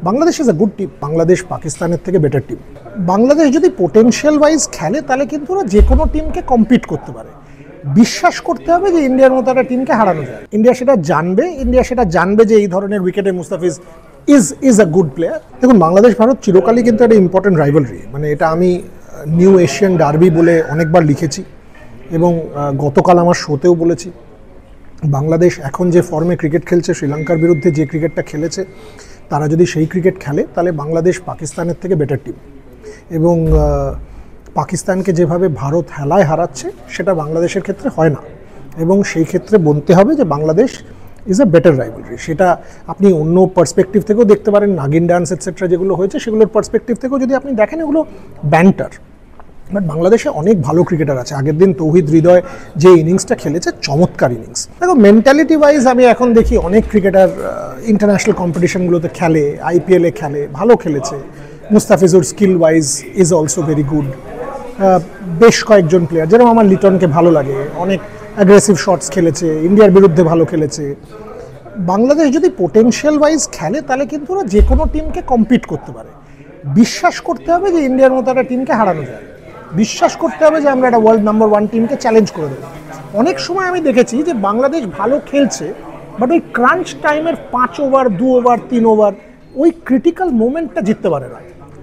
Bangladesh is a good team. Bangladesh পাকিস্তানের থেকে better team. Bangladesh যদি পোটেনশিয়াল ওয়াইজ খেলে তাহলে কিন্তু ওরা যে কোনো টিমকে কম্পিট করতে পারে। বিশ্বাস করতে হবে যে ইন্ডিয়ার মতো একটা টিমকে হারানো যায়। ইন্ডিয়া সেটা জানবে যে এই ধরনের উইকেটে Mustafiz is a good player. দেখুন, বাংলাদেশ ভারত চিরকালই কিন্তু একটা ইম্পর্টেন্ট রাইভালরি, মানে এটা আমি নিউ এশিয়ান ডার্বি বলে অনেকবার লিখেছি এবং গতকাল আমার শোতেও বলেছি। বাংলাদেশ এখন যে ফর্মে ক্রিকেট খেলছে, শ্রীলঙ্কার বিরুদ্ধে যে ক্রিকেটটা খেলেছে, তারা যদি সেই ক্রিকেট খেলে তাহলে বাংলাদেশ পাকিস্তানের থেকে বেটার টিম। এবং পাকিস্তানকে যেভাবে ভারত হেলায় হারাচ্ছে সেটা বাংলাদেশের ক্ষেত্রে হয় না, এবং সেই ক্ষেত্রে বলতে হবে যে Bangladesh is a better rivalry. সেটা আপনি অন্য পার্সপেক্টিভ থেকেও দেখতে পারেন, নাগিন ডান্স এটসেট্রা যেগুলো হয়েছে সেগুলোর পার্সপেক্টিভ থেকেও যদি আপনি দেখেন, এগুলো ব্যান্টার। বাট বাংলাদেশে অনেক ভালো ক্রিকেটার আছে। আগের দিন তৌহিদ হৃদয় যে ইনিংসটা খেলেছে, চমৎকার ইনিংস। দেখো, মেন্টালিটি ওয়াইজ আমি এখন দেখি অনেক ক্রিকেটার ইন্টারন্যাশনাল কম্পিটিশনগুলোতে খেলে, আইপিএলে খেলে, ভালো খেলেছে। Mustafizur skill wise is also very good. বেশ কয়েকজন প্লেয়ার, যেরকম আমার লিটনকে ভালো লাগে, অনেক অ্যাগ্রেসিভ শটস খেলেছে, ইন্ডিয়ার বিরুদ্ধে ভালো খেলেছে। বাংলাদেশ যদি পোটেনশিয়াল ওয়াইজ খেলে তাহলে কিন্তু ওরা যে কোনো টিমকে কম্পিট করতে পারে। বিশ্বাস করতে হবে যে ইন্ডিয়ার মতো একটা টিমকে হারানো যায়। বিশ্বাস করতে হবে যে আমরা একটা ওয়ার্ল্ড নাম্বার 1 টিমকে চ্যালেঞ্জ করে দেবো। অনেক সময় আমি দেখেছি যে বাংলাদেশ ভালো খেলছে, বাট ওই ক্রাঞ্চ টাইমের 5 ওভার, 2 ওভার, 3 ওভার, ওই ক্রিটিক্যাল মোমেন্টটা জিততে পারে না,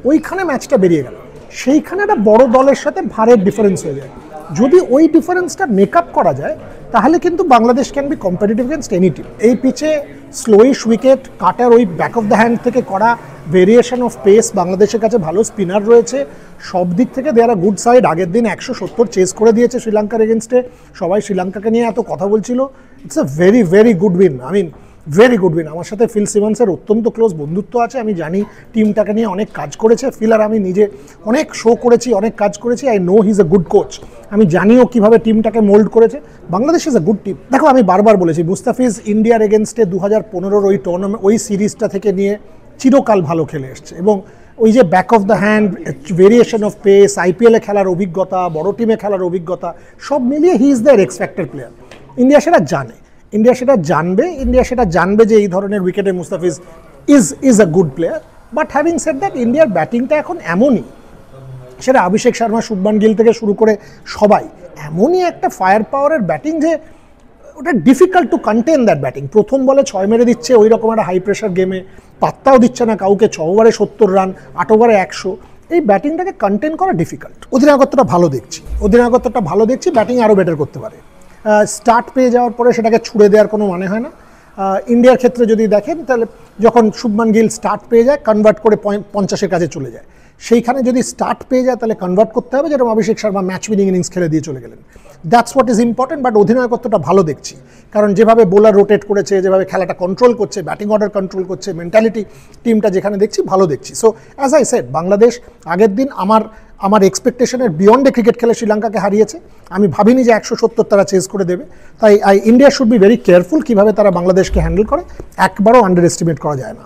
ওইখানে ম্যাচটা বেরিয়ে গেল। সেইখানে একটা বড় দলের সাথে ভারের ডিফারেন্স হয়ে যায়। যদি ওই ডিফারেন্সটা মেক আপ করা যায় তাহলে কিন্তু Bangladesh can be competitive against any team. এই পিচে স্লোইশ উইকেট কাটার ওই ব্যাক অফ দ্য হ্যান্ড থেকে করা ভেরিয়েশন অফ পেস, বাংলাদেশের কাছে ভালো স্পিনার রয়েছে, সব দিক থেকে দে আর গুড সাইড। আগের দিন 170 চেস করে দিয়েছে শ্রীলঙ্কার এগেনস্টে। সবাই শ্রীলঙ্কাকে নিয়ে এত কথা বলছিল। It's a very very good win. Very good win. আমার সাথে ফিল সিমন্সের অত্যন্ত ক্লোজ বন্ধুত্ব আছে। আমি জানি টিমটাকে নিয়ে অনেক কাজ করেছে ফিল, আর আমি নিজে অনেক শো করেছি, অনেক কাজ করেছি। I know he is a good coach. আমি জানিও কীভাবে টিমটাকে মোল্ড করেছে। Bangladesh is a good team. দেখো, আমি বারবার বলেছি, মুস্তাফিজ ইন্ডিয়ার এগেনস্টে 2015 ওই টুর্নামেন্ট, ওই সিরিজটা থেকে নিয়ে চিরকাল ভালো খেলে এসছে, এবং ওই যে back of the hand, variation of pace, আইপিএলে খেলার অভিজ্ঞতা, বড় টিমে খেলার অভিজ্ঞতা, সব মিলিয়ে he is the x factor player. India সেটা জানে, ইন্ডিয়া সেটা জানবে যে এই ধরনের উইকেটে Mustafiz is a good player. But having said that, ইন্ডিয়ার ব্যাটিংটা এখন এমনই, সেটা অভিষেক শর্মা, শুভমান গিল থেকে শুরু করে সবাই, এমনই একটা ফায়ার পাওয়ারের ব্যাটিং যে ওটা difficult to contain that batting. প্রথম বলে 6 মেরে দিচ্ছে, ওই রকম একটা হাই প্রেশার গেমে পাত্তাও দিচ্ছে না কাউকে। 6 ওভারে 70 রান, 8 ওভারে 100, এই ব্যাটিংটাকে কন্টেন করা ডিফিকাল্ট। অধিনায়কত্বটা ভালো দেখছি, ব্যাটিং আরও বেটার করতে পারে। স্টার্ট পেয়ে যাওয়ার পরে সেটাকে ছুড়ে দেওয়ার কোনো মানে হয় না। ইন্ডিয়ার ক্ষেত্রে যদি দেখেন, তাহলে যখন শুভমান গিল স্টার্ট পেয়ে যায়, কনভার্ট করে 50-এর কাছে চলে যায়। সেইখানে যদি স্টার্ট পেয়ে যায় তাহলে কনভার্ট করতে হবে, যেরকম Abhishek Sharma match winning innings খেলে দিয়ে চলে গেলেন। That's what is important. But অধিনায়কত্বটা ভালো দেখছি, কারণ যেভাবে বোলার রোটেট করেছে, যেভাবে খেলাটা কন্ট্রোল করছে, ব্যাটিং অর্ডার কন্ট্রোল করছে, মেন্টালিটি টিমটা যেখানে দেখছি ভালো দেখছি। So as I said, Bangladesh আগের দিন আমার এক্সপেকটেশনের বিয়ন্ডে ক্রিকেট খেলে শ্রীলঙ্কাকে হারিয়েছে। আমি ভাবিনি যে 170 তারা চেস করে দেবে। তাই India should be very careful কীভাবে তারা বাংলাদেশকে হ্যান্ডেল করে। একবারও আন্ডার এস্টিমেট করা যায় না।